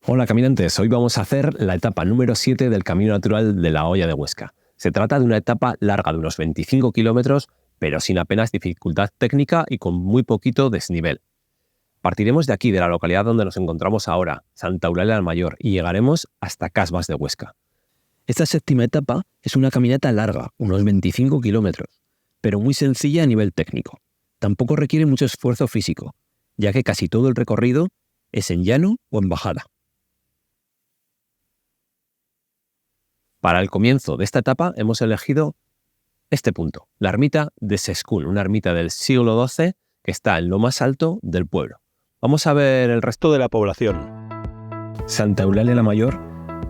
Hola caminantes, hoy vamos a hacer la etapa número 7 del Camino Natural de la Hoya de Huesca. Se trata de una etapa larga de unos 25 kilómetros, pero sin apenas dificultad técnica y con muy poquito desnivel. Partiremos de aquí, de la localidad donde nos encontramos ahora, Santa Eulalia del Mayor, y llegaremos hasta Casbas de Huesca. Esta séptima etapa es una caminata larga, unos 25 kilómetros, pero muy sencilla a nivel técnico. Tampoco requiere mucho esfuerzo físico, ya que casi todo el recorrido es en llano o en bajada. Para el comienzo de esta etapa hemos elegido este punto, la ermita de Sescún, una ermita del siglo XII que está en lo más alto del pueblo. Vamos a ver el resto de la población. Santa Eulalia la Mayor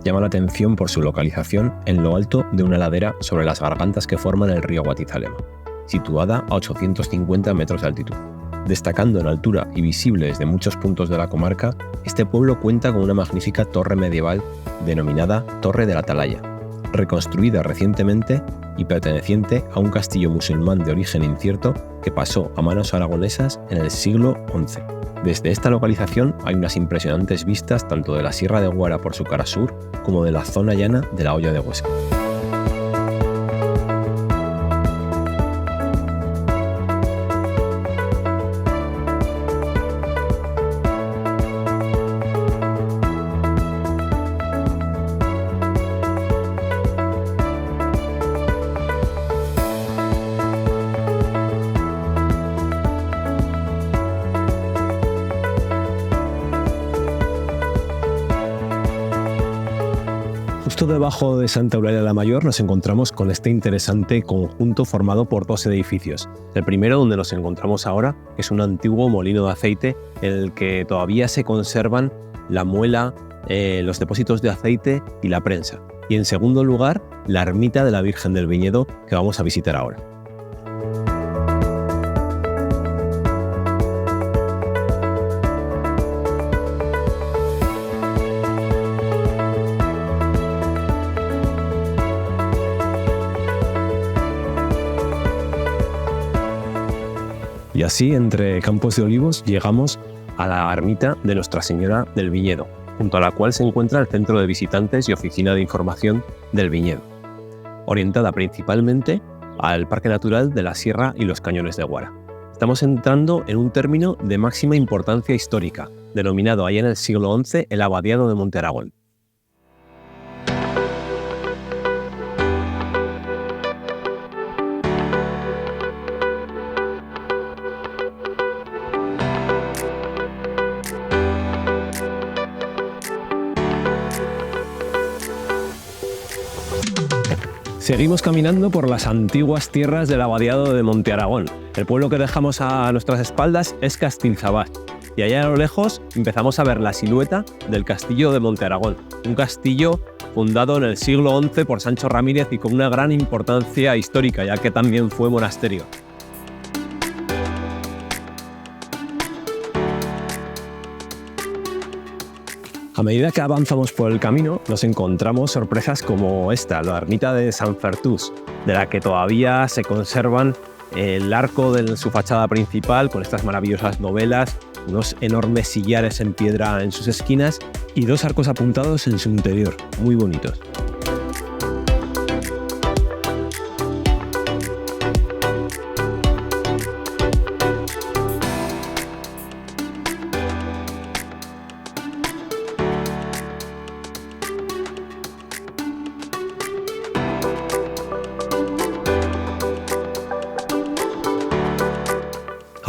llama la atención por su localización en lo alto de una ladera sobre las gargantas que forman el río Guatizalema, situada a 850 metros de altitud. Destacando en altura y visible desde muchos puntos de la comarca, este pueblo cuenta con una magnífica torre medieval denominada Torre de la Atalaya, reconstruida recientemente y perteneciente a un castillo musulmán de origen incierto que pasó a manos aragonesas en el siglo XI. Desde esta localización hay unas impresionantes vistas tanto de la Sierra de Guara por su cara sur como de la zona llana de la Hoya de Huesca. Justo debajo de Santa Eulalia la Mayor nos encontramos con este interesante conjunto formado por dos edificios. El primero, donde nos encontramos ahora, es un antiguo molino de aceite en el que todavía se conservan la muela, los depósitos de aceite y la prensa. Y en segundo lugar, la ermita de la Virgen del Viñedo que vamos a visitar ahora. Y así, entre campos de olivos, llegamos a la ermita de Nuestra Señora del Viñedo, junto a la cual se encuentra el centro de visitantes y oficina de información del viñedo, orientada principalmente al Parque Natural de la Sierra y los Cañones de Guara. Estamos entrando en un término de máxima importancia histórica, denominado allá en el siglo XI el Abadiado de Monte Aragón. Seguimos caminando por las antiguas tierras del Abadiado de Monte Aragón. El pueblo que dejamos a nuestras espaldas es Castilzabás, y allá a lo lejos empezamos a ver la silueta del castillo de Monte Aragón, un castillo fundado en el siglo XI por Sancho Ramírez y con una gran importancia histórica, ya que también fue monasterio. A medida que avanzamos por el camino, nos encontramos sorpresas como esta, la ermita de San Fertús, de la que todavía se conservan el arco de su fachada principal con estas maravillosas novelas, unos enormes sillares en piedra en sus esquinas y dos arcos apuntados en su interior, muy bonitos.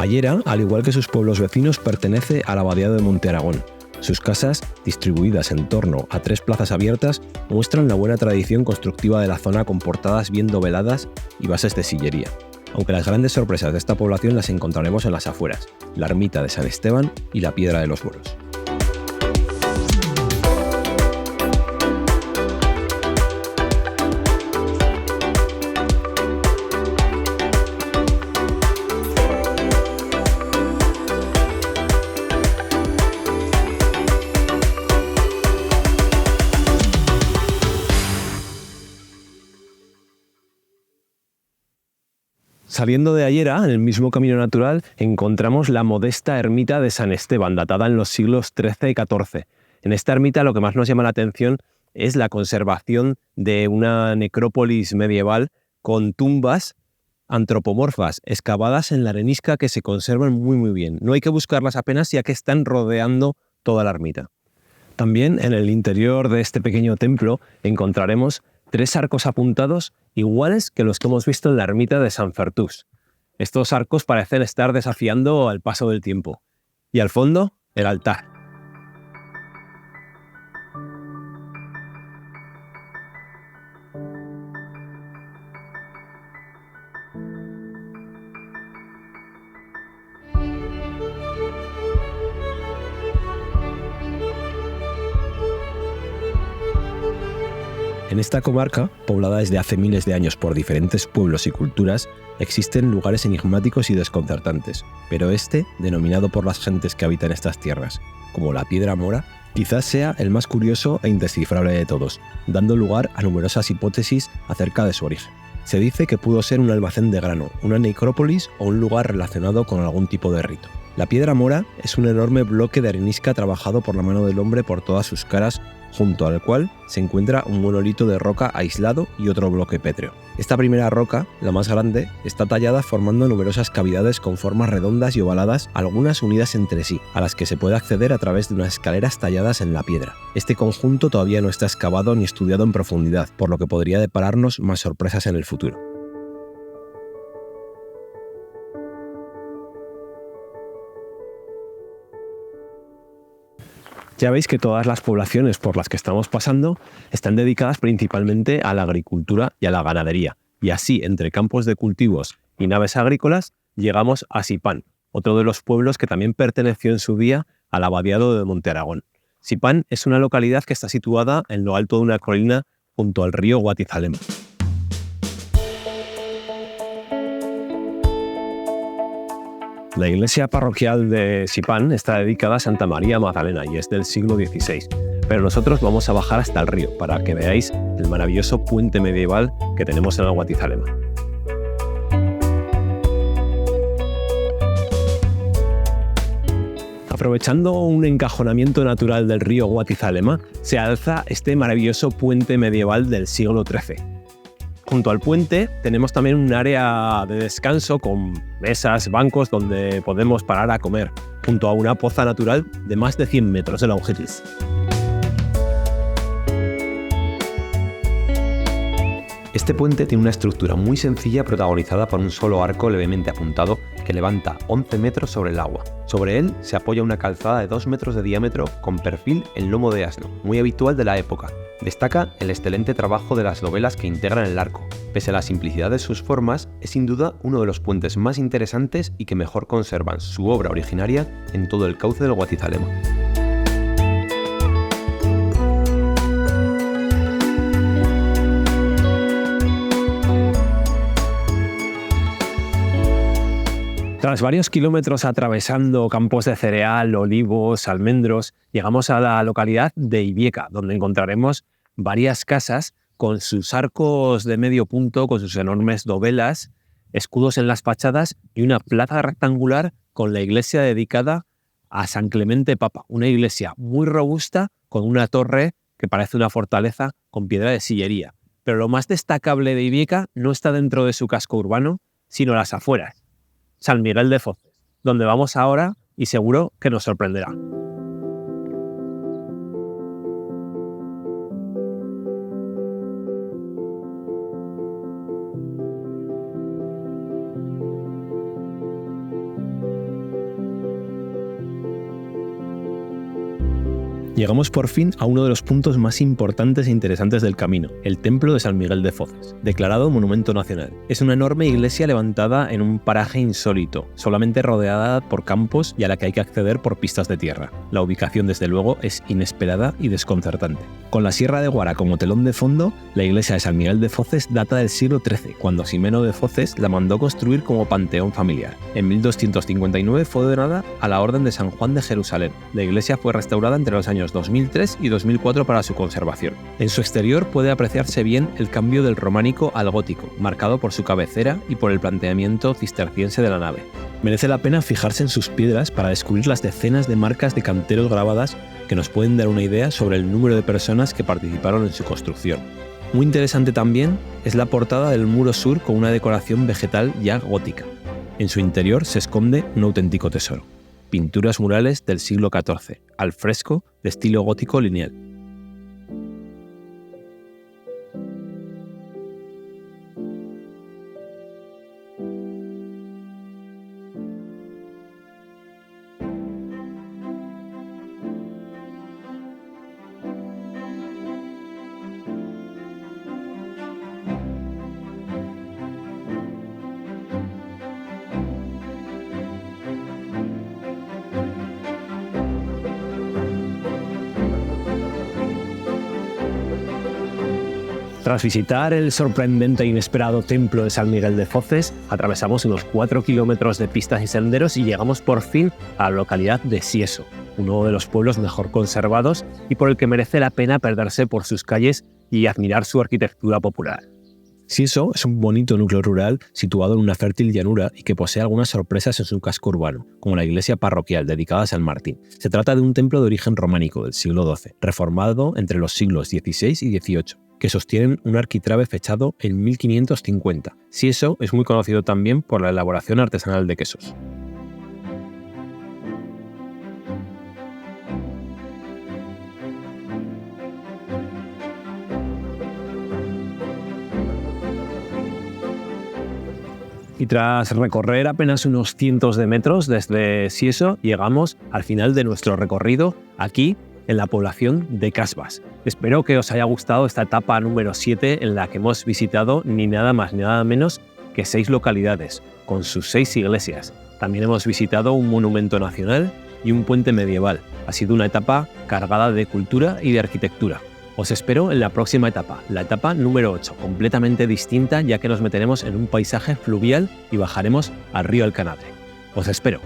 Ayera, al igual que sus pueblos vecinos, pertenece al Abadiado de Monte Aragón. Sus casas, distribuidas en torno a 3 plazas abiertas, muestran la buena tradición constructiva de la zona con portadas bien doveladas y bases de sillería. Aunque las grandes sorpresas de esta población las encontraremos en las afueras, la ermita de San Esteban y la Piedra de los Bolos. Saliendo de Ayera, en el mismo camino natural, encontramos la modesta ermita de San Esteban, datada en los siglos XIII y XIV. En esta ermita lo que más nos llama la atención es la conservación de una necrópolis medieval con tumbas antropomorfas, excavadas en la arenisca, que se conservan muy bien. No hay que buscarlas apenas, ya que están rodeando toda la ermita. También en el interior de este pequeño templo encontraremos 3 arcos apuntados iguales que los que hemos visto en la ermita de San Fertús. Estos arcos parecen estar desafiando al paso del tiempo. Y al fondo, el altar. En esta comarca, poblada desde hace miles de años por diferentes pueblos y culturas, existen lugares enigmáticos y desconcertantes, pero este, denominado por las gentes que habitan estas tierras como la Piedra Mora, quizás sea el más curioso e indescifrable de todos, dando lugar a numerosas hipótesis acerca de su origen. Se dice que pudo ser un almacén de grano, una necrópolis o un lugar relacionado con algún tipo de rito. La Piedra Mora es un enorme bloque de arenisca trabajado por la mano del hombre por todas sus caras, junto al cual se encuentra un monolito de roca aislado y otro bloque pétreo. Esta primera roca, la más grande, está tallada formando numerosas cavidades con formas redondas y ovaladas, algunas unidas entre sí, a las que se puede acceder a través de unas escaleras talladas en la piedra. Este conjunto todavía no está excavado ni estudiado en profundidad, por lo que podría depararnos más sorpresas en el futuro. Ya veis que todas las poblaciones por las que estamos pasando están dedicadas principalmente a la agricultura y a la ganadería. Y así, entre campos de cultivos y naves agrícolas, llegamos a Sipán, otro de los pueblos que también perteneció en su día al abadiado de Monte Aragón. Sipán es una localidad que está situada en lo alto de una colina junto al río Guatizalema. La iglesia parroquial de Sipán está dedicada a Santa María Magdalena y es del siglo XVI, pero nosotros vamos a bajar hasta el río para que veáis el maravilloso puente medieval que tenemos en el Guatizalema. Aprovechando un encajonamiento natural del río Guatizalema, se alza este maravilloso puente medieval del siglo XIII. Junto al puente tenemos también un área de descanso con mesas, bancos donde podemos parar a comer, junto a una poza natural de más de 100 metros de longitud. Este puente tiene una estructura muy sencilla protagonizada por un solo arco levemente apuntado que levanta 11 metros sobre el agua. Sobre él se apoya una calzada de 2 metros de diámetro con perfil en lomo de asno, muy habitual de la época. Destaca el excelente trabajo de las dovelas que integran el arco. Pese a la simplicidad de sus formas, es sin duda uno de los puentes más interesantes y que mejor conservan su obra originaria en todo el cauce del Guatizalema. Tras varios kilómetros atravesando campos de cereal, olivos, almendros, llegamos a la localidad de Ibieca, donde encontraremos varias casas con sus arcos de medio punto, con sus enormes dovelas, escudos en las fachadas y una plaza rectangular con la iglesia dedicada a San Clemente Papa, una iglesia muy robusta con una torre que parece una fortaleza con piedra de sillería. Pero lo más destacable de Ibieca no está dentro de su casco urbano, sino a las afueras. San Miguel de Foces, donde vamos ahora y seguro que nos sorprenderá. Llegamos por fin a uno de los puntos más importantes e interesantes del camino, el Templo de San Miguel de Foces, declarado Monumento Nacional. Es una enorme iglesia levantada en un paraje insólito, solamente rodeada por campos y a la que hay que acceder por pistas de tierra. La ubicación, desde luego, es inesperada y desconcertante. Con la Sierra de Guara como telón de fondo, la iglesia de San Miguel de Foces data del siglo XIII, cuando Ximeno de Foces la mandó construir como panteón familiar. En 1259 fue donada a la Orden de San Juan de Jerusalén. La iglesia fue restaurada entre los años 2003 y 2004 para su conservación. En su exterior puede apreciarse bien el cambio del románico al gótico, marcado por su cabecera y por el planteamiento cisterciense de la nave. Merece la pena fijarse en sus piedras para descubrir las decenas de marcas de canteros grabadas que nos pueden dar una idea sobre el número de personas que participaron en su construcción. Muy interesante también es la portada del muro sur con una decoración vegetal ya gótica. En su interior se esconde un auténtico tesoro: pinturas murales del siglo XIV, al fresco de estilo gótico lineal. Tras visitar el sorprendente e inesperado templo de San Miguel de Foces, atravesamos unos 4 kilómetros de pistas y senderos y llegamos por fin a la localidad de Sieso, uno de los pueblos mejor conservados y por el que merece la pena perderse por sus calles y admirar su arquitectura popular. Sieso es un bonito núcleo rural situado en una fértil llanura y que posee algunas sorpresas en su casco urbano, como la iglesia parroquial dedicada a San Martín. Se trata de un templo de origen románico del siglo XII, reformado entre los siglos XVI y XVIII, que sostienen un arquitrabe fechado en 1550. Sieso es muy conocido también por la elaboración artesanal de quesos. Y tras recorrer apenas unos cientos de metros desde Sieso, llegamos al final de nuestro recorrido aquí en la población de Casbas. Espero que os haya gustado esta etapa número 7 en la que hemos visitado ni nada más ni nada menos que 6 localidades, con sus 6 iglesias. También hemos visitado un monumento nacional y un puente medieval. Ha sido una etapa cargada de cultura y de arquitectura. Os espero en la próxima etapa, la etapa número 8, completamente distinta ya que nos meteremos en un paisaje fluvial y bajaremos al río Alcanadre. Os espero.